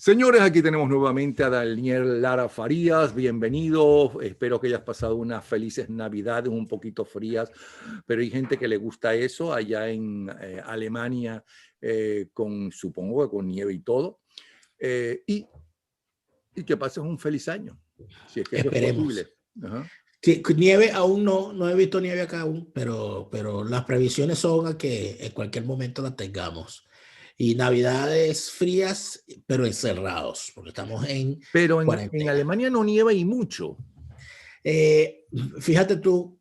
Señores, aquí tenemos nuevamente a Daniel Lara Farías. Bienvenido. Espero que hayas pasado unas felices Navidades un poquito frías, pero hay gente que le gusta eso allá en Alemania, supongo que con nieve y todo. Y que pases un feliz año, si es que eso es Esperemos. posible. Ajá. Sí, nieve aún no he visto nieve acá aún, pero las previsiones son a que en cualquier momento la tengamos. Y Navidades frías, pero encerrados, porque estamos en Pero en cuarentena. Alemania no nieva y mucho. Eh, Fíjate tú,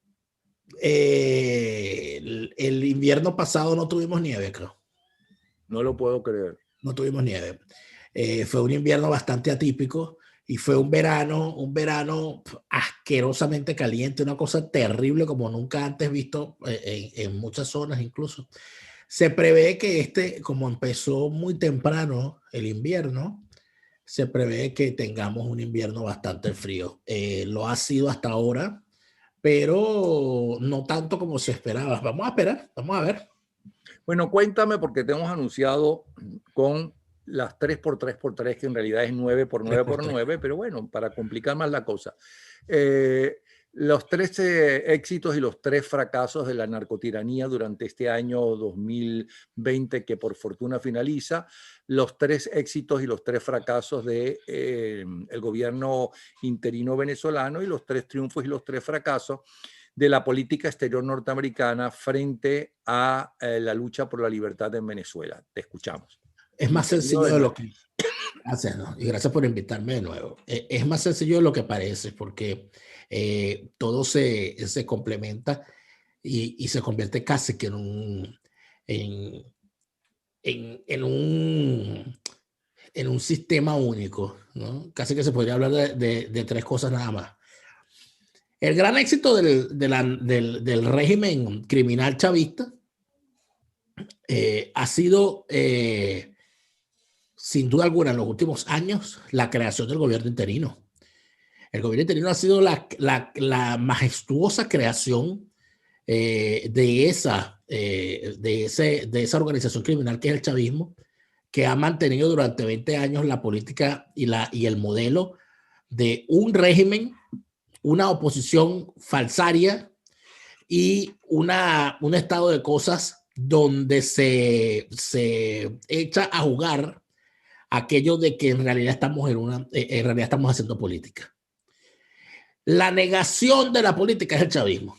el invierno pasado no tuvimos nieve, creo. No lo puedo creer. No tuvimos nieve. Fue un invierno bastante atípico y fue un verano asquerosamente caliente, una cosa terrible como nunca antes visto en muchas zonas incluso. Se prevé que como empezó muy temprano el invierno, se prevé que tengamos un invierno bastante frío. Lo ha sido hasta ahora, pero no tanto como se esperaba. Vamos a esperar, vamos a ver. Bueno, cuéntame, porque te hemos anunciado con las 3x3x3, que en realidad es 9x9x9, pero bueno, para complicar más la cosa. Los 13 éxitos y los 3 fracasos de la narcotiranía durante este año 2020, que por fortuna finaliza, los 3 éxitos y los 3 fracasos del el gobierno interino venezolano y los 3 triunfos y los 3 fracasos de la política exterior norteamericana frente a la lucha por la libertad en Venezuela. Te escuchamos. Es más sencillo de lo que... Gracias, ¿no? Y gracias por invitarme de nuevo. Es más sencillo de lo que parece, porque todo se complementa y se convierte casi que en, en un sistema único, ¿no? Casi que se podría hablar de 3 cosas nada más. El gran éxito del régimen criminal chavista ha sido, sin duda alguna, en los últimos años, la creación del gobierno interino. El gobierno interino ha sido la majestuosa creación de esa organización criminal que es el chavismo, que ha mantenido durante 20 años la política y el modelo de un régimen, una oposición falsaria y un estado de cosas donde se echa a jugar aquello de que en realidad estamos haciendo política. La negación de la política es el chavismo.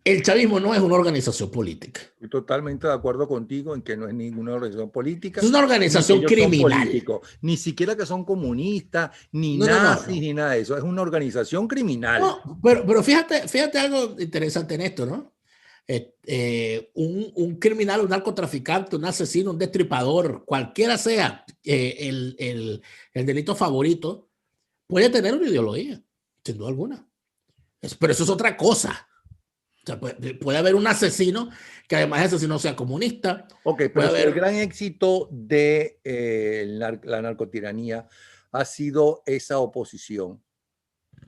El chavismo no es una organización política. Estoy totalmente de acuerdo contigo en que no es ninguna organización política. Es una organización criminal. Ni siquiera que son comunistas, ni nazis, ni nada de eso. Es una organización criminal. No, pero fíjate algo interesante en esto, ¿no? Un criminal, un narcotraficante, un asesino, un destripador, cualquiera sea el delito favorito, puede tener una ideología, sin duda alguna. Pero eso es otra cosa. O sea, puede haber un asesino que además de asesino sea comunista. Ok, pero el gran éxito de la narcotiranía ha sido esa oposición.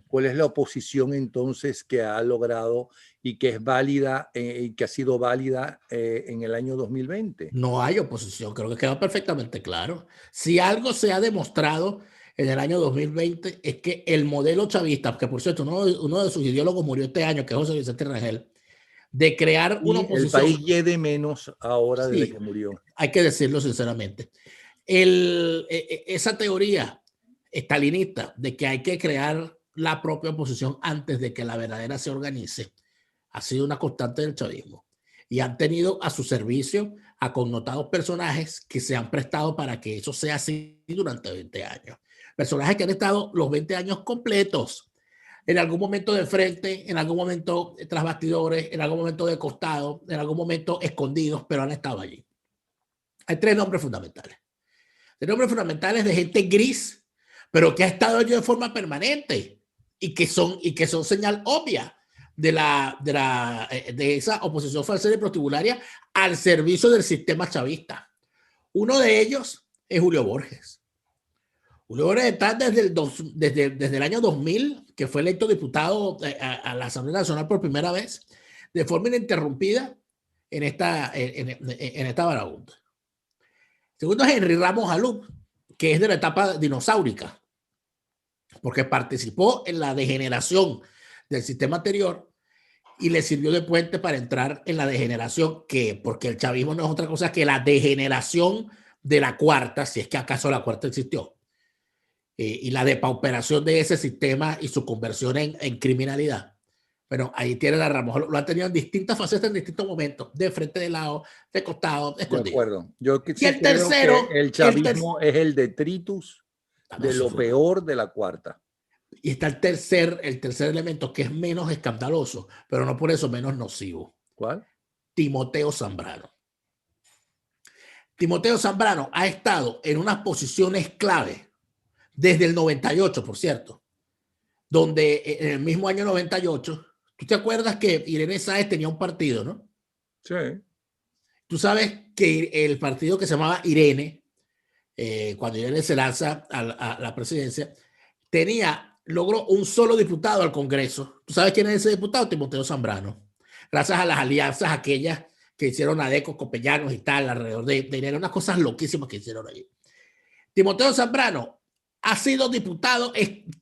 ¿Cuál es la oposición entonces que ha logrado y que es válida y que ha sido válida en el año 2020? No hay oposición, creo que queda perfectamente claro. Si algo se ha demostrado en el año 2020 es que el modelo chavista, que por cierto uno de sus ideólogos murió este año, que es José Vicente Rangel, de crear una oposición. El país hiede menos ahora desde que murió. Hay que decirlo sinceramente. Esa teoría estalinista de que hay que crear la propia oposición antes de que la verdadera se organice ha sido una constante del chavismo. Y han tenido a su servicio a connotados personajes que se han prestado para que eso sea así durante 20 años. Personajes que han estado los 20 años completos, en algún momento de frente, en algún momento tras bastidores, en algún momento de costado, en algún momento escondidos, pero han estado allí. Hay 3 nombres fundamentales. 3 nombres fundamentales de gente gris, pero que ha estado allí de forma permanente y que son señal obvia de esa oposición falsa y prostibularia al servicio del sistema chavista. Uno de ellos es Julio Borges. Julio Borges está desde el año 2000, que fue electo diputado a la Asamblea Nacional por primera vez, de forma ininterrumpida en esta varaunda. Segundo es Henry Ramos Alup, que es de la etapa dinosaurica, porque participó en la degeneración del sistema anterior y le sirvió de puente para entrar en la degeneración, porque el chavismo no es otra cosa que la degeneración de la cuarta, si es que acaso la cuarta existió, y la depauperación de ese sistema y su conversión en criminalidad. Bueno, ahí tiene la rama. Lo ha tenido en distintas facetas, en distintos momentos, de frente, de lado, de costado, escondido. De acuerdo. Yo Y sí el creo tercero, que el chavismo es el detritus de lo peor de la cuarta. Y está el tercer elemento, que es menos escandaloso, pero no por eso menos nocivo. ¿Cuál? Timoteo Zambrano. Timoteo Zambrano ha estado en unas posiciones clave desde el 98, por cierto, donde en el mismo año 98, ¿tú te acuerdas que Irene Sáez tenía un partido, no? Sí. Tú sabes que el partido que se llamaba Irene, cuando Irene se lanza a la presidencia, logró un solo diputado al Congreso. ¿Tú sabes quién es ese diputado? Timoteo Zambrano. Gracias a las alianzas aquellas que hicieron Adeco, Copellanos y tal, alrededor de Irene, unas cosas loquísimas que hicieron allí. Timoteo Zambrano ha sido diputado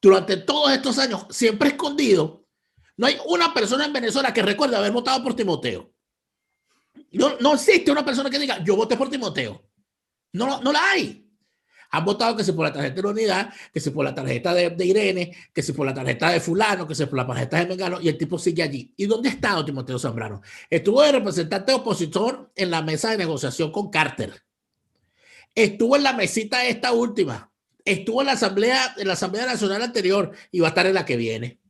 durante todos estos años, siempre escondido. No hay una persona en Venezuela que recuerde haber votado por Timoteo. No existe una persona que diga, yo voté por Timoteo. No la hay. Han votado que si por la tarjeta de la unidad, que si por la tarjeta de Irene, que si por la tarjeta de fulano, que si por la tarjeta de Mengano, y el tipo sigue allí. ¿Y dónde ha estado Timoteo Zambrano? Estuvo de representante opositor en la mesa de negociación con Carter. Estuvo en la mesita esta última. Estuvo en la Asamblea Nacional anterior y va a estar en la que viene.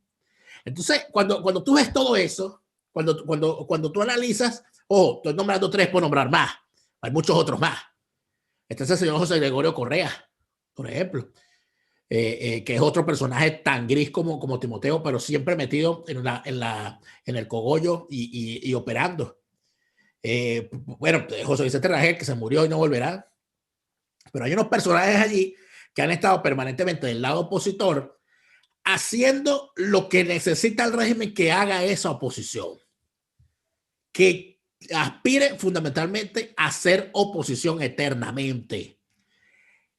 Entonces, cuando tú ves todo eso, cuando tú analizas, estoy nombrando 3 por nombrar más. Hay muchos otros más. Está el señor José Gregorio Correa, por ejemplo, que es otro personaje tan gris como Timoteo, pero siempre metido en el cogollo y operando. Bueno, José Vicente Rangel, que se murió y no volverá. Pero hay unos personajes allí que han estado permanentemente del lado opositor haciendo lo que necesita el régimen que haga esa oposición. Que aspire fundamentalmente a ser oposición eternamente.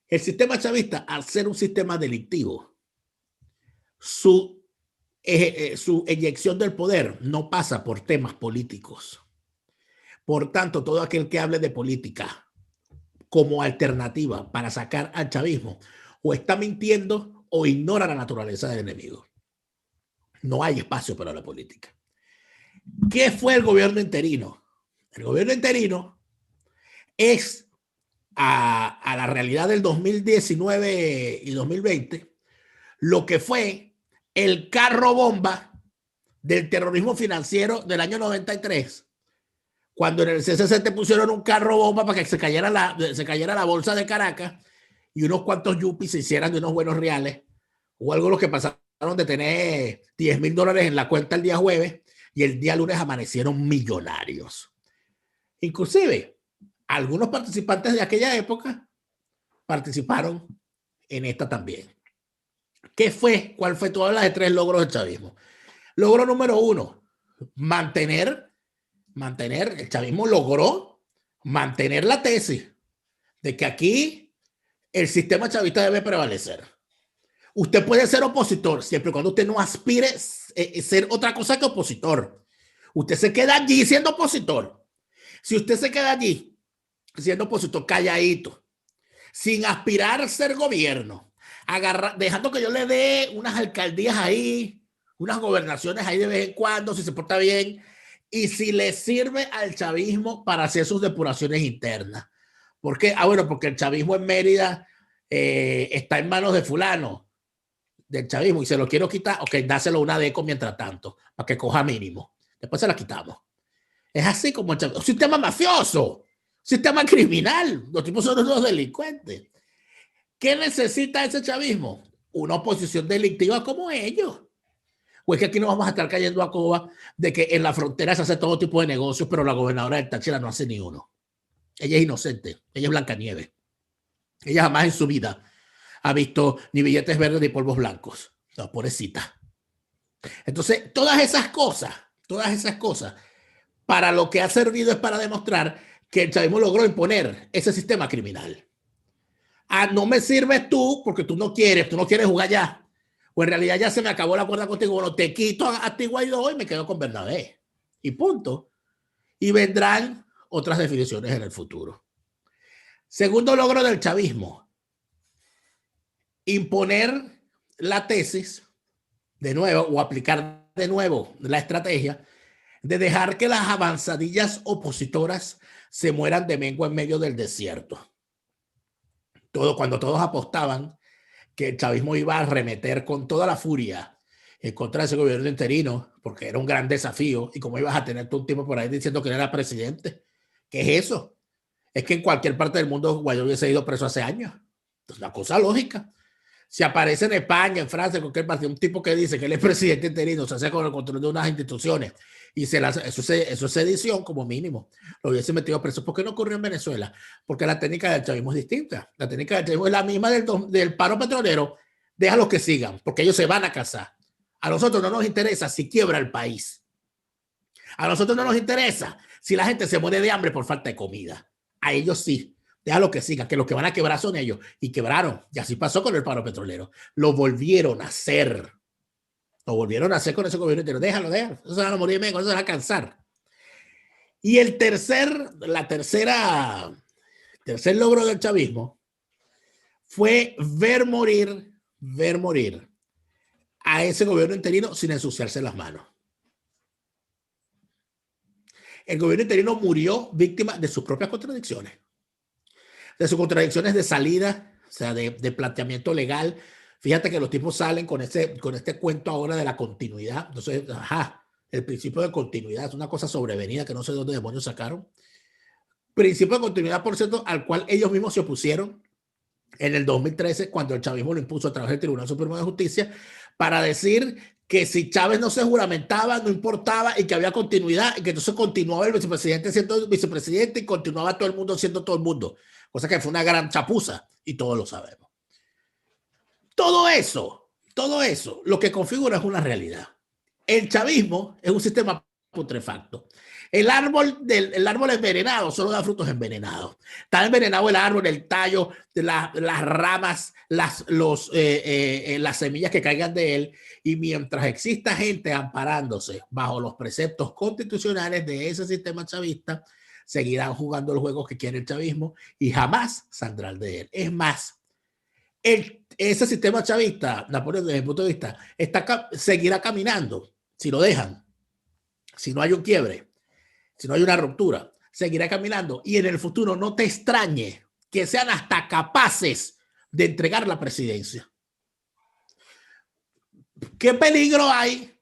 El sistema chavista, al ser un sistema delictivo, su eyección del poder no pasa por temas políticos. Por tanto, todo aquel que hable de política como alternativa para sacar al chavismo o está mintiendo o ignora la naturaleza del enemigo. No hay espacio para la política. ¿Qué fue el gobierno interino? El gobierno interino es a la realidad del 2019 y 2020 lo que fue el carro bomba del terrorismo financiero del año 93, cuando en el CCC te pusieron un carro bomba para que se cayera la bolsa de Caracas y unos cuantos yuppies se hicieran de unos buenos reales, o algunos que pasaron de tener $10,000 en la cuenta el día jueves y el día lunes amanecieron millonarios. Inclusive, algunos participantes de aquella época participaron en esta también. ¿Cuál fue todas las 3 logros del chavismo? Logro número 1, mantener, el chavismo logró mantener la tesis de que aquí el sistema chavista debe prevalecer. Usted puede ser opositor siempre y cuando usted no aspire a ser otra cosa que opositor. Usted se queda allí siendo opositor. Si usted se queda allí siendo opositor calladito, sin aspirar a ser gobierno, dejando que yo le dé unas alcaldías ahí, unas gobernaciones ahí de vez en cuando, si se porta bien, y si le sirve al chavismo para hacer sus depuraciones internas. ¿Por qué? Bueno, porque el chavismo en Mérida está en manos de fulano, del chavismo, y se lo quiero quitar, ok, dáselo una deco mientras tanto, para que coja mínimo. Después se la quitamos. Es así como el chavismo. Un sistema mafioso, sistema criminal. Los tipos son unos delincuentes. ¿Qué necesita ese chavismo? Una oposición delictiva como ellos. O es que aquí nos vamos a estar cayendo a coba de que en la frontera se hace todo tipo de negocios, pero la gobernadora del Táchira no hace ni uno. Ella es inocente, ella es Blancanieves. Ella jamás en su vida ha visto ni billetes verdes ni polvos blancos. No, pobrecita. Entonces, todas esas cosas, para lo que ha servido es para demostrar que el chavismo logró imponer ese sistema criminal. Ah, no me sirves tú porque tú no quieres jugar ya. O en realidad ya se me acabó la cuerda contigo. Bueno, te quito a ti Guaidó y me quedo con Bernabé. Y punto. Y vendrán otras definiciones en el futuro. Segundo logro del chavismo. Imponer la tesis de nuevo o aplicar de nuevo la estrategia de dejar que las avanzadillas opositoras se mueran de mengua en medio del desierto. Cuando todos apostaban que el chavismo iba a arremeter con toda la furia en contra de ese gobierno interino, porque era un gran desafío, y como ibas a tener todo un tiempo por ahí diciendo que no era presidente. ¿Qué es eso? Es que en cualquier parte del mundo Guaidó hubiese ido preso hace años. Es una cosa lógica. Si aparece en España, en Francia, en cualquier parte, un tipo que dice que él es presidente interino, se hace con el control de unas instituciones y eso es sedición como mínimo. Lo hubiese metido preso. ¿Por qué no ocurrió en Venezuela? Porque la técnica del chavismo es distinta. La técnica del chavismo es la misma del paro petrolero. Déjalos que sigan, porque ellos se van a casar. A nosotros no nos interesa si quiebra el país. A nosotros no nos interesa si la gente se muere de hambre por falta de comida. A ellos sí. Déjalo que sigan, que los que van a quebrar son ellos. Y quebraron. Y así pasó con el paro petrolero. Lo volvieron a hacer. Lo volvieron a hacer con ese gobierno entero. Déjalo. Eso se van a morir, eso se van a cansar. Y el tercer logro del chavismo fue ver morir a ese gobierno interino sin ensuciarse las manos. El gobierno interino murió víctima de sus propias contradicciones. De sus contradicciones de salida, o sea, de planteamiento legal. Fíjate que los tipos salen con este cuento ahora de la continuidad. Entonces, el principio de continuidad es una cosa sobrevenida que no sé de dónde demonios sacaron. Principio de continuidad, por cierto, al cual ellos mismos se opusieron en el 2013, cuando el chavismo lo impuso a través del Tribunal Supremo de Justicia, para decir que si Chávez no se juramentaba, no importaba, y que había continuidad, y que entonces continuaba el vicepresidente siendo vicepresidente y continuaba todo el mundo siendo todo el mundo. Cosa que fue una gran chapuza, y todos lo sabemos. Todo eso, lo que configura es una realidad. El chavismo es un sistema putrefacto. El árbol envenenado solo da frutos envenenados. Está envenenado el árbol, el tallo, las ramas, las semillas que caigan de él. Y mientras exista gente amparándose bajo los preceptos constitucionales de ese sistema chavista, seguirán jugando los juegos que quiere el chavismo y jamás saldrán de él. Es más, ese sistema chavista, Napoleón, desde mi punto de vista, seguirá caminando si lo dejan, si no hay un quiebre, si no hay una ruptura, seguirá caminando. Y en el futuro no te extrañe que sean hasta capaces de entregar la presidencia. ¿Qué peligro hay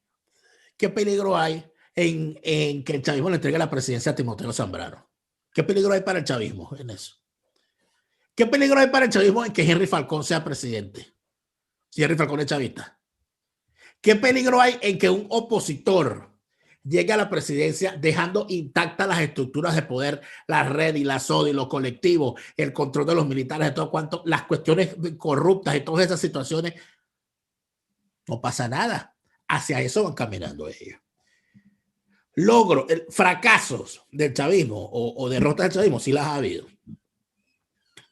en que el chavismo le entregue la presidencia a Timoteo Zambrano? ¿Qué peligro hay para el chavismo en eso? ¿Qué peligro hay para el chavismo en que Henry Falcón sea presidente? Si Henry Falcón es chavista. ¿Qué peligro hay en que un opositor llegue a la presidencia dejando intactas las estructuras de poder, la red y la SODI, los colectivos, el control de los militares, de todo cuanto, las cuestiones corruptas y todas esas situaciones? No pasa nada. Hacia eso van caminando ellos. Fracasos del chavismo o derrotas del chavismo, sí las ha habido.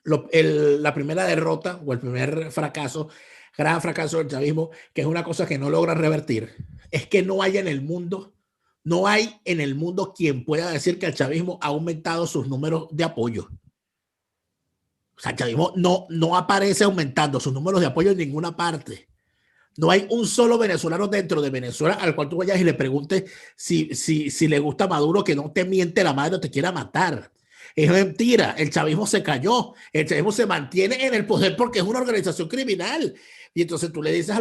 La primera derrota o el primer fracaso, gran fracaso del chavismo, que es una cosa que no logra revertir, es que no hay en el mundo quien pueda decir que el chavismo ha aumentado sus números de apoyo. O sea, el chavismo no aparece aumentando sus números de apoyo en ninguna parte. No hay un solo venezolano dentro de Venezuela al cual tú vayas y le preguntes si le gusta Maduro, que no te miente la madre o te quiera matar. Es mentira, el chavismo se cayó, el chavismo se mantiene en el poder porque es una organización criminal. Y entonces tú le dices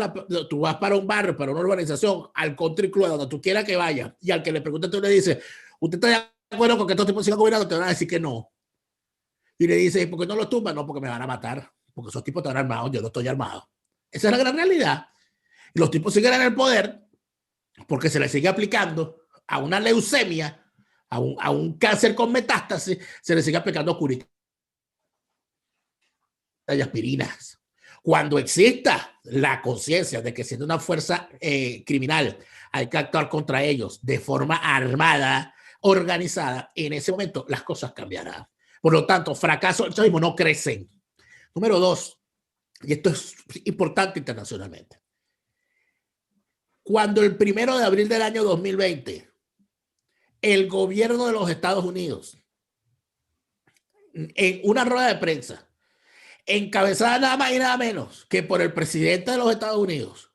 tú vas para un barrio, para una urbanización, al country club, donde tú quieras que vaya, y al que le pregunte tú le dices, ¿usted está de acuerdo con que estos tipos sigan gobernando? Te van a decir que no. Y le dices, ¿por qué no los tumban? No, porque me van a matar, porque esos tipos están armados, yo no estoy armado. Esa es la gran realidad. Y los tipos siguen en el poder porque se les sigue aplicando a una leucemia, a un cáncer con metástasis, se le sigue aplicando curitas y aspirinas. Cuando exista la conciencia de que siendo una fuerza criminal hay que actuar contra ellos de forma armada, organizada, en ese momento las cosas cambiarán. Por lo tanto, fracasos del chavismo no crecen. Número dos, y esto es importante internacionalmente. Cuando el 1 de abril del año 2020, el gobierno de los Estados Unidos, en una rueda de prensa, encabezada nada más y nada menos que por el presidente de los Estados Unidos,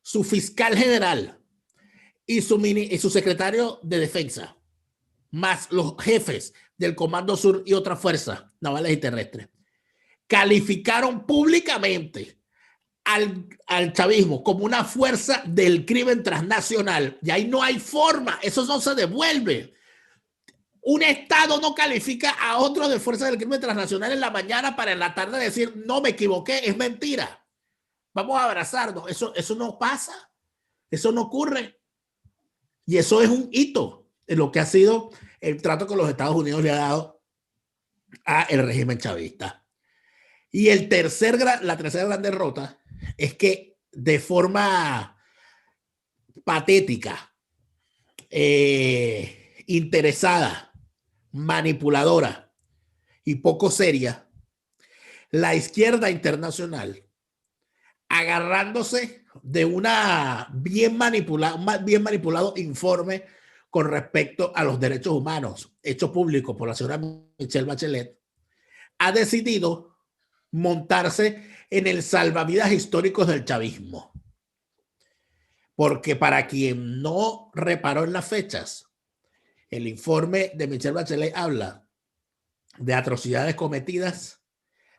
su fiscal general y su secretario de defensa, más los jefes del Comando Sur y otras fuerzas navales y terrestres, calificaron públicamente al chavismo como una fuerza del crimen transnacional. Y ahí no hay forma, eso no se devuelve. Un Estado no califica a otro de fuerza del crimen transnacional en la mañana para en la tarde decir, no me equivoqué, es mentira. Vamos a abrazarnos. Eso no pasa. Eso no ocurre. Y eso es un hito en lo que ha sido el trato que los Estados Unidos le ha dado a el régimen chavista. Y la tercera gran derrota es que de forma patética, interesada, manipuladora y poco seria, la izquierda internacional, agarrándose de un bien manipulado informe con respecto a los derechos humanos, hecho público por la señora Michelle Bachelet, ha decidido montarse en el salvavidas históricos del chavismo. Porque para quien no reparó en las fechas, el informe de Michelle Bachelet habla de atrocidades cometidas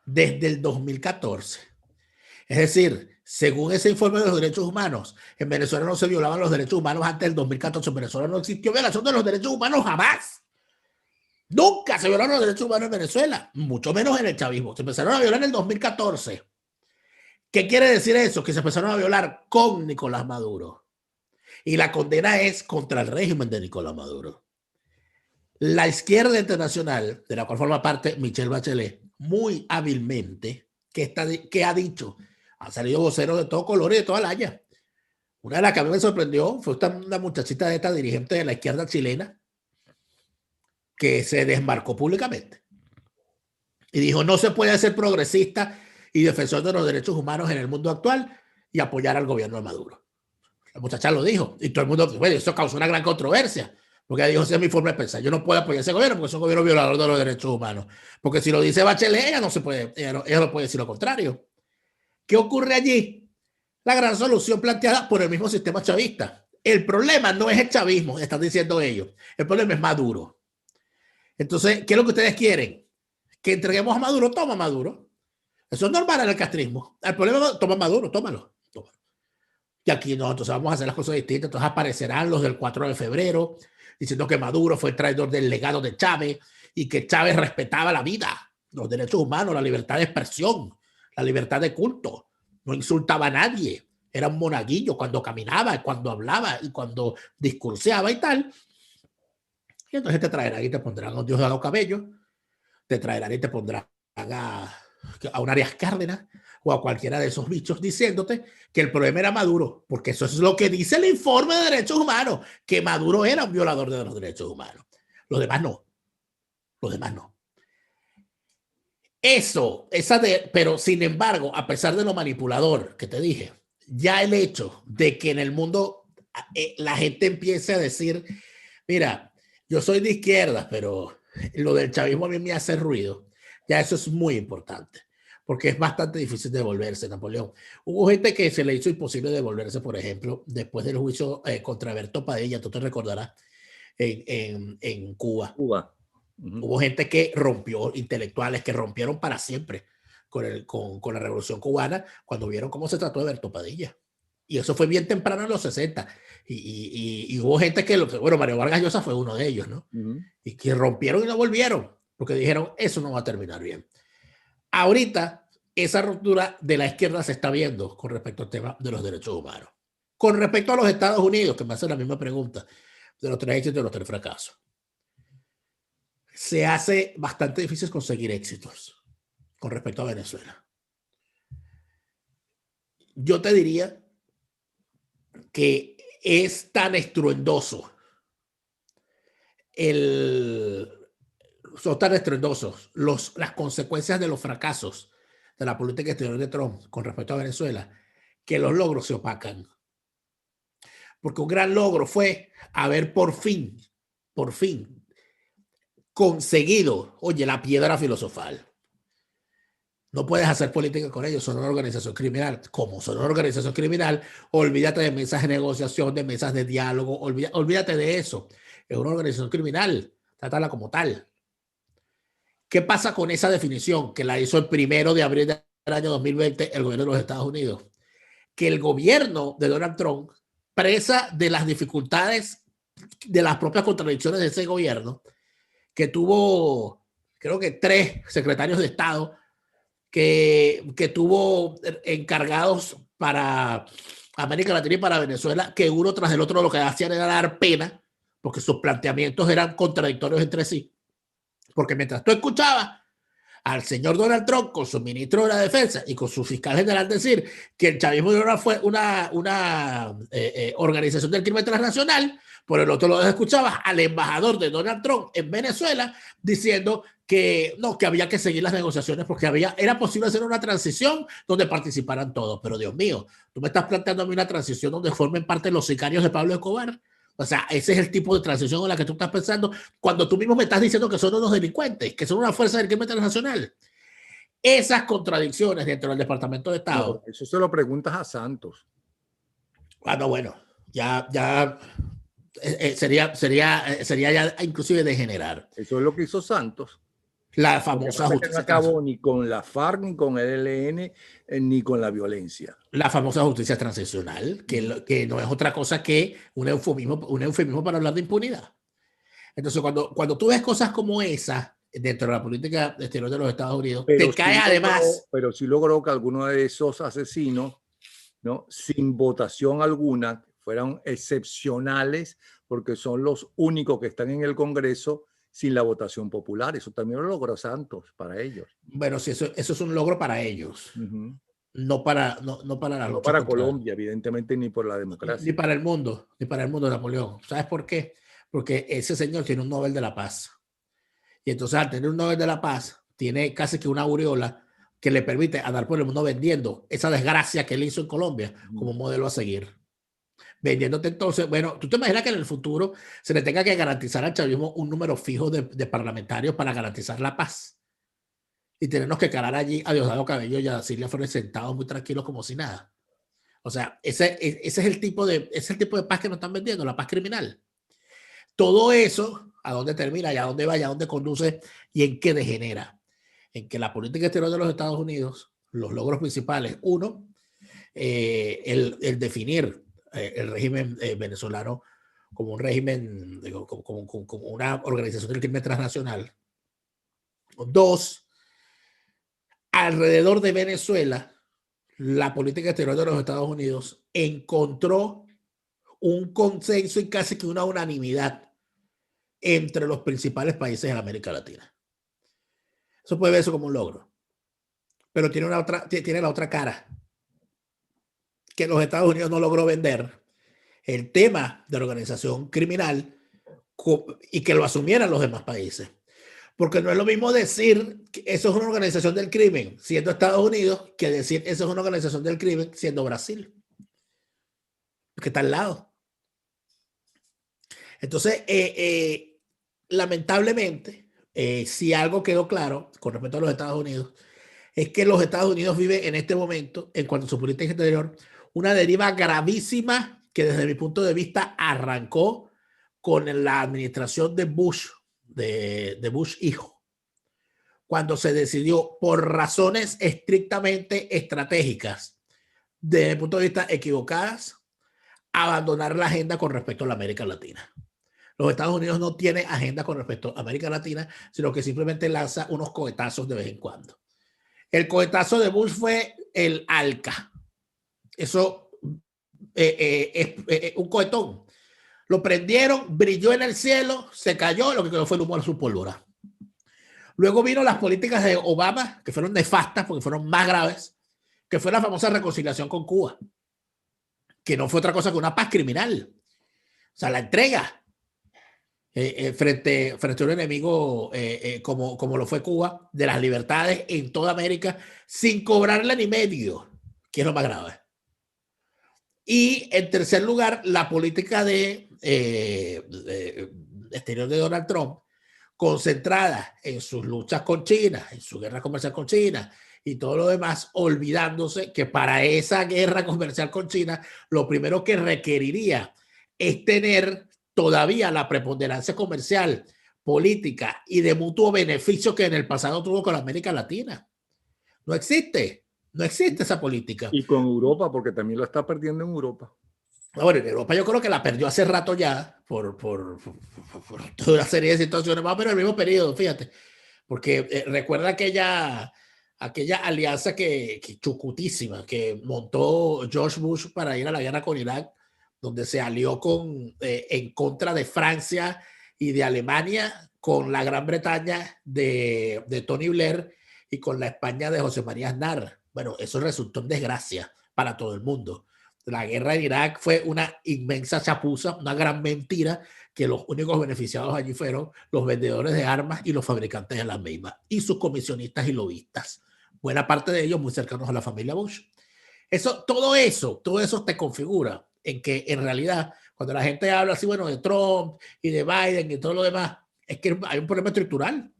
desde el 2014. Es decir, según ese informe de los derechos humanos, en Venezuela no se violaban los derechos humanos antes del 2014. En Venezuela no existió violación de los derechos humanos jamás. Nunca se violaron los derechos humanos en Venezuela, mucho menos en el chavismo. Se empezaron a violar en el 2014. ¿Qué quiere decir eso? Que se empezaron a violar con Nicolás Maduro. Y la condena es contra el régimen de Nicolás Maduro. La izquierda internacional, de la cual forma parte Michelle Bachelet, muy hábilmente, que ha dicho, han salido voceros de todo color y de toda laya. Una de las que a mí me sorprendió fue una muchachita de esta dirigente de la izquierda chilena que se desmarcó públicamente y dijo, no se puede ser progresista y defensor de los derechos humanos en el mundo actual y apoyar al gobierno de Maduro. La muchacha lo dijo y todo el mundo, bueno, eso causó una gran controversia. Porque dijo, esa es mi forma de pensar. Yo no puedo apoyar a ese gobierno porque es un gobierno violador de los derechos humanos. Porque si lo dice Bachelet, ella no puede decir lo contrario. ¿Qué ocurre allí? La gran solución planteada por el mismo sistema chavista. El problema no es el chavismo, están diciendo ellos. El problema es Maduro. Entonces, ¿qué es lo que ustedes quieren? Que entreguemos a Maduro, toma Maduro. Eso es normal en el castrismo. El problema es, toma Maduro, tómalo. Y aquí nosotros vamos a hacer las cosas distintas. Entonces aparecerán los del 4 de febrero diciendo que Maduro fue el traidor del legado de Chávez y que Chávez respetaba la vida, los derechos humanos, la libertad de expresión, la libertad de culto. No insultaba a nadie. Era un monaguillo cuando caminaba, cuando hablaba y cuando discurseaba y tal. Y entonces te traerán y te pondrán a un Diosdado Cabello, te traerán y te pondrán a un Arias Cárdenas o a cualquiera de esos bichos diciéndote que el problema era Maduro, porque eso es lo que dice el informe de derechos humanos, que Maduro era un violador de los derechos humanos. Los demás no. Los demás no. Pero sin embargo, a pesar de lo manipulador que te dije, ya el hecho de que en el mundo la gente empiece a decir, mira, yo soy de izquierda, pero lo del chavismo a mí me hace ruido. Ya eso es muy importante, porque es bastante difícil devolverse, Napoleón. Hubo gente que se le hizo imposible devolverse, por ejemplo, después del juicio contra Berto Padilla, tú te recordarás, en Cuba. Hubo gente que rompió, intelectuales que rompieron para siempre con la Revolución Cubana cuando vieron cómo se trató de Berto Padilla. Y eso fue bien temprano en los 60. Y hubo gente que, bueno, Mario Vargas Llosa fue uno de ellos, ¿no? Y que rompieron y no volvieron, porque dijeron, eso no va a terminar bien. Ahorita, esa ruptura de la izquierda se está viendo con respecto al tema de los derechos humanos. Con respecto a los Estados Unidos, que me hacen la misma pregunta, de los 3 éxitos y los 3 fracasos. Se hace bastante difícil conseguir éxitos con respecto a Venezuela. Yo te diría que es tan estruendoso son tan estruendosos las consecuencias de los fracasos de la política exterior de Trump con respecto a Venezuela, que los logros se opacan. Porque un gran logro fue haber por fin conseguido, oye, la piedra filosofal. No puedes hacer política con ellos, son una organización criminal. Como son una organización criminal, olvídate de mesas de negociación, de mesas de diálogo, olvídate de eso. Es una organización criminal, trátala como tal. ¿Qué pasa con esa definición que la hizo el 1 de abril del año 2020 el gobierno de los Estados Unidos? Que el gobierno de Donald Trump, presa de las dificultades, de las propias contradicciones de ese gobierno, que tuvo, creo que 3 secretarios de Estado, que tuvo encargados para América Latina y para Venezuela, que uno tras el otro lo que hacían era dar pena, porque sus planteamientos eran contradictorios entre sí. Porque mientras tú escuchabas al señor Donald Trump con su ministro de la Defensa y con su fiscal general decir que el chavismo no fue una organización del crimen transnacional, por el otro lado escuchabas al embajador de Donald Trump en Venezuela diciendo que no, que había que seguir las negociaciones porque era posible hacer una transición donde participaran todos. Pero Dios mío, tú me estás planteando a mí una transición donde formen parte los sicarios de Pablo Escobar. O sea, ese es el tipo de transición en la que tú estás pensando cuando tú mismo me estás diciendo que son unos delincuentes, que son una fuerza del crimen transnacional. Esas contradicciones dentro del Departamento de Estado. No, eso se lo preguntas a Santos. Bueno, ya sería ya inclusive degenerar. Eso es lo que hizo Santos. La famosa justicia. No acabó ni con la FARC, ni con el ELN, ni con la violencia. La famosa justicia transicional, que no es otra cosa que un eufemismo para hablar de impunidad. Entonces, cuando tú ves cosas como esa dentro de la política exterior de los Estados Unidos, te cae además. Pero sí logró que algunos de esos asesinos, ¿no?, sin votación alguna, fueron excepcionales, porque son los únicos que están en el Congreso sin la votación popular. Eso también lo logró Santos para ellos. Bueno, sí, eso es un logro para ellos. No para la lucha. No para Colombia, evidentemente, ni por la democracia. Ni para el mundo, Napoleón. ¿Sabes por qué? Porque ese señor tiene un Nobel de la Paz. Y entonces, al tener un Nobel de la Paz, tiene casi que una aureola que le permite andar por el mundo vendiendo esa desgracia que él hizo en Colombia como modelo a seguir. Vendiéndote entonces, bueno, ¿tú te imaginas que en el futuro se le tenga que garantizar al chavismo un número fijo de parlamentarios para garantizar la paz? Y tenernos que calar allí a Diosdado Cabello y a Silvia Flores sentados muy tranquilos como si nada. O sea, ese es el tipo de paz que nos están vendiendo, la paz criminal. Todo eso, ¿a dónde termina? ¿Y a dónde va? ¿Y a dónde conduce? ¿Y en qué degenera? En que la política exterior de los Estados Unidos, los logros principales, uno, el definir el régimen venezolano como un régimen, como una organización del crimen transnacional. Dos, alrededor de Venezuela, la política exterior de los Estados Unidos encontró un consenso y casi que una unanimidad entre los principales países de América Latina. Eso puede verse como un logro, pero tiene la otra cara, que los Estados Unidos no logró vender el tema de la organización criminal y que lo asumieran los demás países. Porque no es lo mismo decir que eso es una organización del crimen siendo Estados Unidos que decir eso es una organización del crimen siendo Brasil, que está al lado. Entonces, lamentablemente, si algo quedó claro con respecto a los Estados Unidos, es que los Estados Unidos viven en este momento, en cuanto a su política exterior, una deriva gravísima que desde mi punto de vista arrancó con la administración de Bush, de Bush hijo, cuando se decidió por razones estrictamente estratégicas, desde mi punto de vista equivocadas, abandonar la agenda con respecto a la América Latina. Los Estados Unidos no tienen agenda con respecto a América Latina, sino que simplemente lanza unos cohetazos de vez en cuando. El cohetazo de Bush fue el ALCA. Eso es un cohetón. Lo prendieron, brilló en el cielo, se cayó, lo que quedó fue el humo de su pólvora. Luego vino las políticas de Obama, que fueron nefastas porque fueron más graves, que fue la famosa reconciliación con Cuba, que no fue otra cosa que una paz criminal. O sea, la entrega. frente a un enemigo como lo fue Cuba, de las libertades en toda América, sin cobrarle ni medio, que es lo más grave. Y en tercer lugar, la política de exterior de Donald Trump, concentrada en sus luchas con China, en su guerra comercial con China y todo lo demás, olvidándose que para esa guerra comercial con China, lo primero que requeriría es tener todavía la preponderancia comercial, política y de mutuo beneficio que en el pasado tuvo con América Latina. No existe, no existe esa política. Y con Europa, porque también lo está perdiendo en Europa. Bueno, en Europa yo creo que la perdió hace rato ya por toda una serie de situaciones, más o menos en el mismo periodo, fíjate. Porque recuerda aquella alianza que chucutísima que montó George Bush para ir a la guerra con Irak, donde se alió en contra de Francia y de Alemania con la Gran Bretaña de Tony Blair y con la España de José María Aznar. Bueno, eso resultó en desgracia para todo el mundo. La guerra en Irak fue una inmensa chapuza, una gran mentira, que los únicos beneficiados allí fueron los vendedores de armas y los fabricantes de las mismas y sus comisionistas y lobistas. Buena parte de ellos muy cercanos a la familia Bush. Todo eso te configura en que en realidad cuando la gente habla así, bueno, de Trump y de Biden y todo lo demás, es que hay un problema estructural.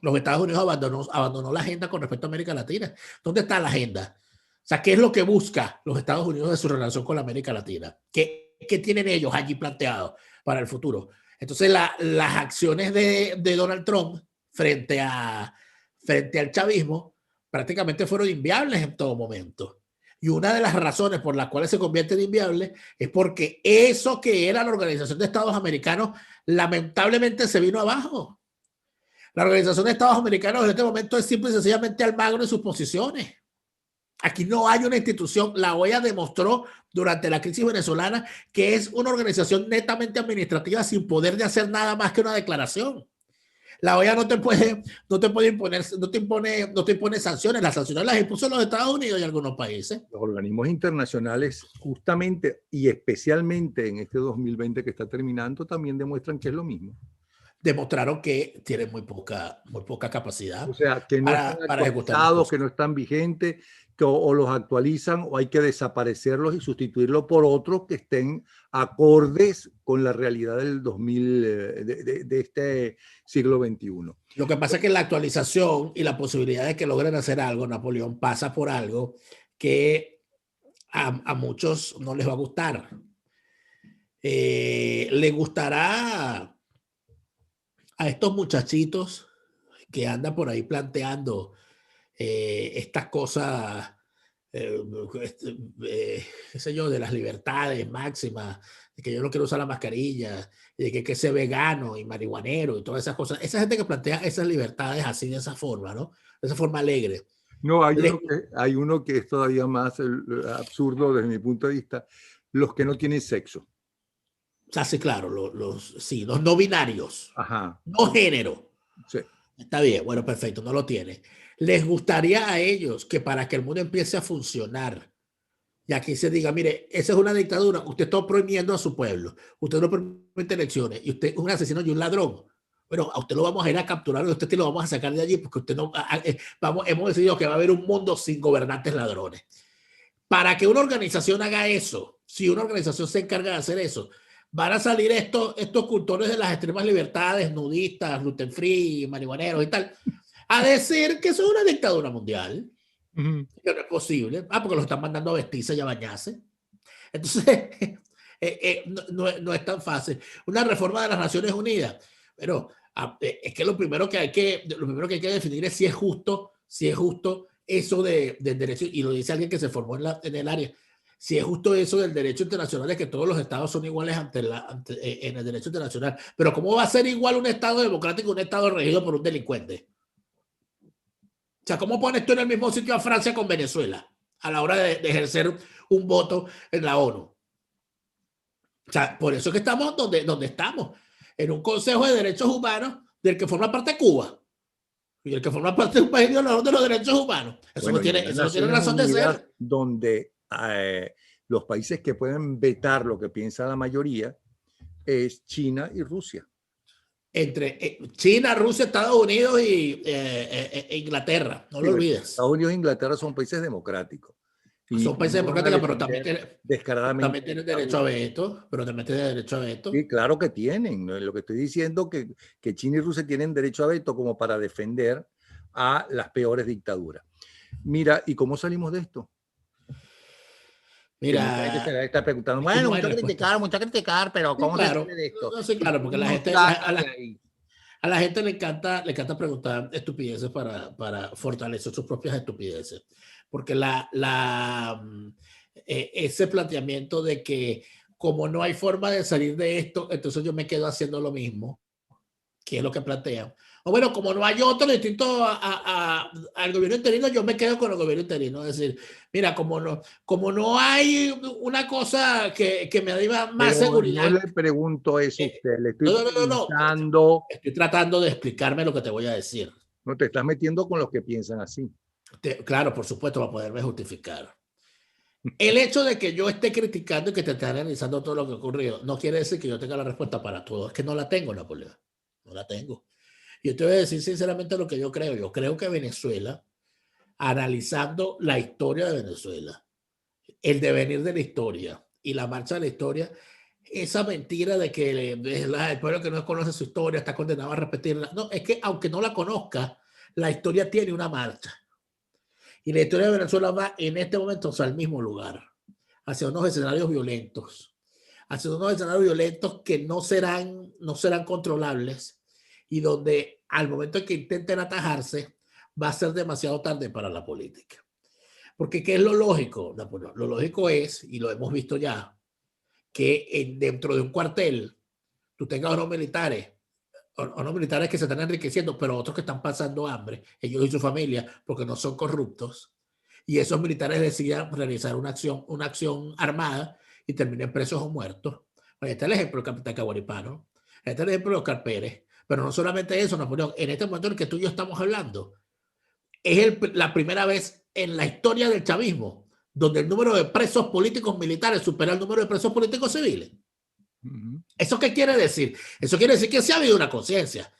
Los Estados Unidos abandonó la agenda con respecto a América Latina. ¿Dónde está la agenda? O sea, ¿qué es lo que busca los Estados Unidos de su relación con la América Latina? ¿Qué tienen ellos allí planteado para el futuro? Entonces, las acciones de Donald Trump frente al chavismo prácticamente fueron inviables en todo momento. Y una de las razones por las cuales se convierte en inviable es porque eso que era la Organización de Estados Americanos lamentablemente se vino abajo. La Organización de Estados Americanos en este momento es simple y sencillamente Almagro en sus posiciones. Aquí no hay una institución. La OEA demostró durante la crisis venezolana que es una organización netamente administrativa sin poder de hacer nada más que una declaración. La OEA no te impone sanciones. Las sanciones las impuso los Estados Unidos y algunos países. Los organismos internacionales, justamente y especialmente en este 2020 que está terminando, también demuestran que es lo mismo. Demostraron que tienen muy poca capacidad. O sea, que no están actualizados, que no están vigentes, o los actualizan o hay que desaparecerlos y sustituirlos por otros que estén acordes con la realidad del 2000, de este siglo XXI. Lo que pasa es que la actualización y la posibilidad de que logren hacer algo, Napoleón, pasa por algo que a muchos no les va a gustar. Le gustará a estos muchachitos que andan por ahí planteando estas cosas, qué sé yo, de las libertades máximas, de que yo no quiero usar la mascarilla, de que sea vegano y marihuanero y todas esas cosas. Esa gente que plantea esas libertades así, de esa forma, ¿no? De esa forma alegre. No, hay uno que es todavía más absurdo desde mi punto de vista, los que no tienen sexo. O sea, sí, claro, los no binarios. Ajá. No género. Sí. Está bien, bueno, perfecto, no lo tiene. Les gustaría a ellos que para que el mundo empiece a funcionar, y aquí se diga, mire, esa es una dictadura, usted está oprimiendo a su pueblo, usted no permite elecciones, y usted es un asesino y un ladrón. Bueno, a usted lo vamos a ir a capturar y a usted lo vamos a sacar de allí porque usted no, hemos decidido que va a haber un mundo sin gobernantes ladrones. Para que una organización haga eso, si una organización se encarga de hacer eso, van a salir estos cultores de las extremas libertades, nudistas, gluten free, marihuaneros y tal, a decir que eso es una dictadura mundial. Que no es posible. Porque los están mandando a vestirse y a bañarse. Entonces, no es tan fácil. Una reforma de las Naciones Unidas. Pero es que lo primero que hay que definir es si es justo eso del derecho, y lo dice alguien que se formó en el área, si es justo eso del derecho internacional, es que todos los estados son iguales en el derecho internacional. Pero ¿cómo va a ser igual un estado democrático, un estado regido por un delincuente? O sea, ¿cómo pones tú en el mismo sitio a Francia con Venezuela a la hora de ejercer un voto en la ONU? O sea, por eso es que estamos donde estamos, en un Consejo de Derechos Humanos del que forma parte Cuba y el que forma parte de un país violador de los derechos humanos. Eso no tiene razón de ser. Donde los países que pueden vetar lo que piensa la mayoría es China y Rusia. Entre China, Rusia, Estados Unidos y Inglaterra, no lo olvides. Estados Unidos e Inglaterra son países democráticos. Son países democráticos, pero descaradamente también tienen derecho a veto, pero también tienen derecho a veto. Sí, claro que tienen. ¿No? Lo que estoy diciendo que China y Rusia tienen derecho a veto como para defender a las peores dictaduras. Mira, ¿y cómo salimos de esto? Mira, mucha gente se está preguntando, bueno, mucho criticar, pero ¿cómo se sale de esto? No, sí, claro, porque la gente, a la gente le encanta preguntar estupideces para fortalecer sus propias estupideces. Porque ese planteamiento de que como no hay forma de salir de esto, entonces yo me quedo haciendo lo mismo, que es lo que plantean. O bueno, como no hay otro distinto al gobierno interino, yo me quedo con el gobierno interino. Es decir, mira, como no hay una cosa que me dé más seguridad. No le pregunto eso a usted, le estoy preguntando. Estoy tratando de explicarme lo que te voy a decir. No te estás metiendo con los que piensan así. Claro, por supuesto, para poderme justificar. El hecho de que yo esté criticando y que te esté analizando todo lo que ha ocurrido no quiere decir que yo tenga la respuesta para todo. Es que no la tengo, Napoleón. No la tengo. Yo te voy a decir sinceramente lo que yo creo. Yo creo que Venezuela, analizando la historia de Venezuela, el devenir de la historia y la marcha de la historia, esa mentira de que el pueblo que no conoce su historia está condenado a repetirla. No, es que aunque no la conozca, la historia tiene una marcha. Y la historia de Venezuela va en este momento al mismo lugar, hacia unos escenarios violentos, que no serán controlables y donde al momento en que intenten atajarse va a ser demasiado tarde para la política. Porque ¿qué es lo lógico, Napoleón? Lo lógico es, y lo hemos visto ya, que dentro de un cuartel tú tengas unos militares que se están enriqueciendo, pero otros que están pasando hambre, ellos y su familia, porque no son corruptos, y esos militares deciden realizar una acción armada y terminen presos o muertos. Ahí está el ejemplo del capitán Caguaripano, ahí está el ejemplo de Oscar Pérez, pero no solamente eso, Napoleón, en este momento en el que tú y yo estamos hablando, es la primera vez en la historia del chavismo donde el número de presos políticos militares supera el número de presos políticos civiles. ¿Eso qué quiere decir? Eso quiere decir que sí ha habido una conciencia.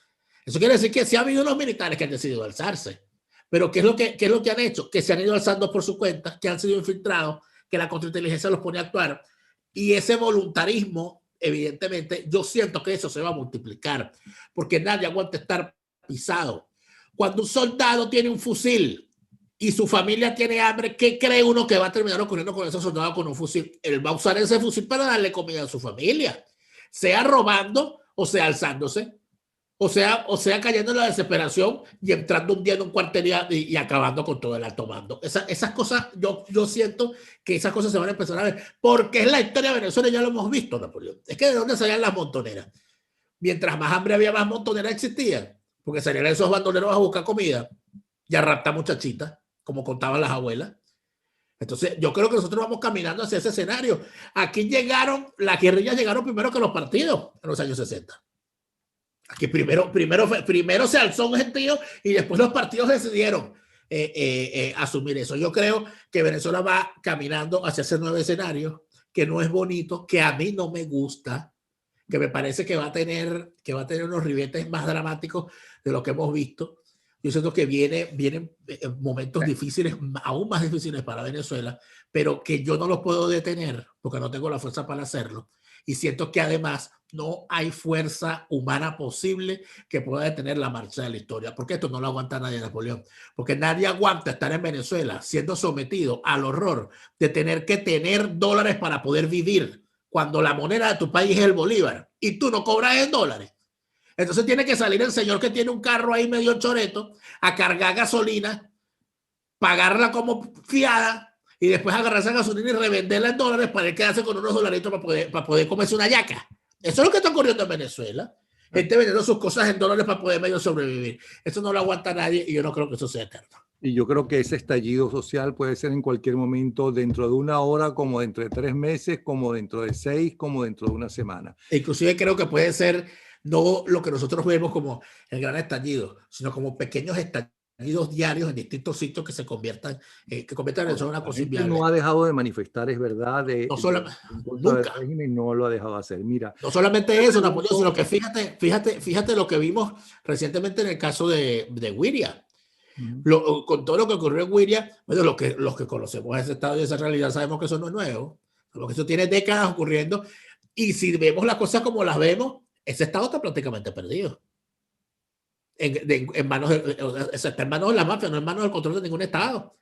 Eso quiere decir que sí ha habido unos militares que han decidido alzarse. Pero ¿qué es lo que han hecho? Que se han ido alzando por su cuenta, que han sido infiltrados, que la contrainteligencia los pone a actuar. Y ese voluntarismo, evidentemente, yo siento que eso se va a multiplicar, porque nadie aguanta estar pisado. Cuando un soldado tiene un fusil y su familia tiene hambre, ¿qué cree uno que va a terminar ocurriendo con ese soldado con un fusil? Él va a usar ese fusil para darle comida a su familia, sea robando o sea alzándose, o sea cayendo en la desesperación y entrando un día en un cuartel y acabando con todo el alto mando. Esas cosas, yo siento que esas cosas se van a empezar a ver, porque es la historia de Venezuela, ya lo hemos visto, Napoleón. Es que de dónde salían las montoneras. Mientras más hambre había, más montoneras existían, porque salían esos bandoleros a buscar comida y a raptar muchachitas, como contaban las abuelas. Entonces, yo creo que nosotros vamos caminando hacia ese escenario. Aquí las guerrillas llegaron primero que los partidos en los años 60. Aquí primero se alzó un gentío y después los partidos decidieron asumir eso. Yo creo que Venezuela va caminando hacia ese nuevo escenario, que no es bonito, que a mí no me gusta, que me parece que va a tener unos ribetes más dramáticos de lo que hemos visto. Yo siento que vienen momentos difíciles, aún más difíciles para Venezuela, pero que yo no los puedo detener porque no tengo la fuerza para hacerlo. Y siento que además no hay fuerza humana posible que pueda detener la marcha de la historia, porque esto no lo aguanta nadie, Napoleón, porque nadie aguanta estar en Venezuela siendo sometido al horror de tener que tener dólares para poder vivir cuando la moneda de tu país es el bolívar y tú no cobras en dólares. Entonces tiene que salir el señor que tiene un carro ahí medio choreto a cargar gasolina, pagarla como fiada y después agarrar esa gasolina y revenderla en dólares para él quedarse con unos dolaritos para poder comerse una yaca. Eso es lo que está ocurriendo en Venezuela. Gente vendiendo sus cosas en dólares para poder medio sobrevivir. Eso no lo aguanta nadie y yo no creo que eso sea eterno. Y yo creo que ese estallido social puede ser en cualquier momento, dentro de una hora, como dentro de 3 meses, como dentro de 6, como dentro de una semana. Inclusive creo que puede ser no lo que nosotros vemos como el gran estallido, sino como pequeños estallidos diarios en distintos sitios que se conviertan, que conviertan eso en una La cosa gente inviable. no ha dejado de manifestar, es verdad, No solo, en contra del nunca. régimen, no lo ha dejado de hacer. Mira, No solamente te eso, Napoleón, pregunto, sino que fíjate lo que vimos recientemente en el caso de Wiria. Con todo lo que ocurrió en Wiria, bueno, los que conocemos ese estado y esa realidad sabemos que eso no es nuevo, porque eso tiene décadas ocurriendo, y si vemos las cosas como las vemos, ese estado está prácticamente perdido. En manos está en manos de la mafia, no en manos del control de ningún estado.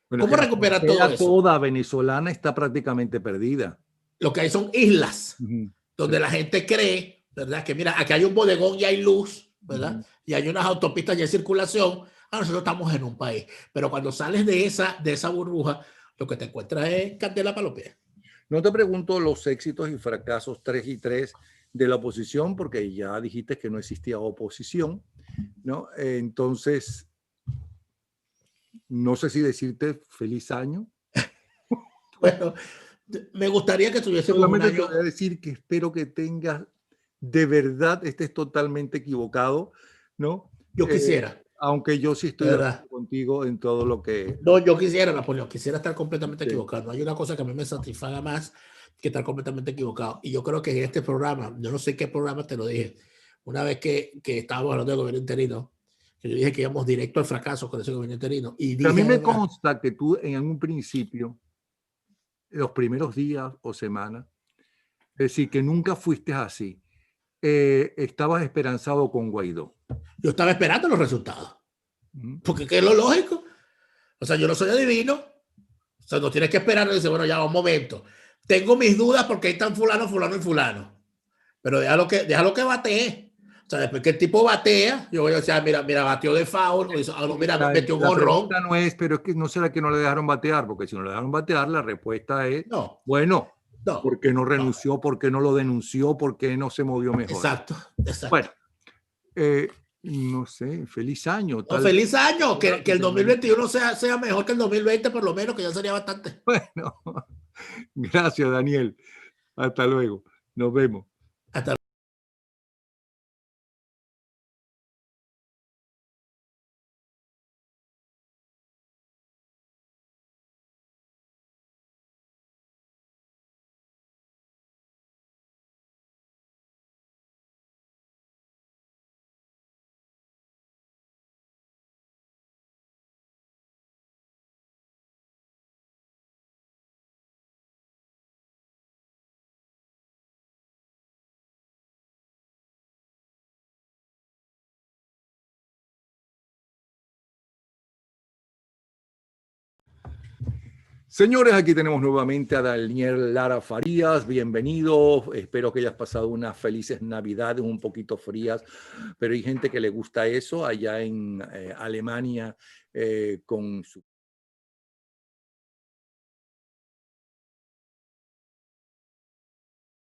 bueno, es ¿Cómo que la recuperar todo frontera eso? toda venezolana está prácticamente perdida. Lo que hay son islas Sí. donde la gente cree, ¿verdad? Que mira, aquí hay un bodegón y hay luz, ¿verdad? Ujú. Y hay unas autopistas y hay circulación. Nosotros estamos en un país. Pero cuando sales de esa burbuja, lo que te encuentras es candela para los pies. No te pregunto los éxitos y fracasos 3 y 3 de la oposición, porque ya dijiste que no existía oposición, ¿no? Entonces, no sé si decirte feliz año. Bueno, me gustaría que tuviésemos un Solamente te año. voy a decir que espero que tengas, de verdad, estés totalmente equivocado, ¿no? Yo quisiera, Aunque yo sí de estoy de verdad. acuerdo contigo en todo lo que... No, yo quisiera, Napoleón, quisiera estar completamente Sí. equivocado. No hay una cosa que a mí me satisfaga más que estar completamente equivocado. Y yo creo que en este programa, yo no sé qué programa te lo dije, una vez que estábamos hablando del gobierno interino, que yo dije que íbamos directo al fracaso con ese gobierno interino. Y Pero a mí dije me además, consta que tú en un principio, los primeros días o semanas, es decir, que nunca fuiste así, estabas esperanzado con Guaidó. yo estaba esperando los resultados. ¿Mm? Porque ¿qué es lo lógico? O sea, yo no soy adivino. O sea, no tienes que esperar y decir, bueno, ya va un momento. Tengo mis dudas porque ahí están fulano, fulano y fulano. Pero déjalo que batee. O sea, después que el tipo batea, yo voy a decir, mira, bateó de foul, mira, metió un La honrón. pregunta no es, pero es que no será que no le dejaron batear, porque si no le dejaron batear, la respuesta es, No, bueno, no, ¿por qué no no. renunció? ¿Por qué no lo denunció? ¿Por qué no se movió mejor? Exacto, exacto. Bueno, no sé, feliz año, Oh, tal vez. feliz año, que el Tengamos... 2021 sea mejor que el 2020, por lo menos, que ya sería bastante. Bueno, gracias, Daniel. Hasta luego. Nos vemos. Hasta Señores, aquí tenemos nuevamente a Daniel Lara Farías. Bienvenido. Espero que hayas pasado unas felices Navidades un poquito frías, pero hay gente que le gusta eso allá en Alemania con su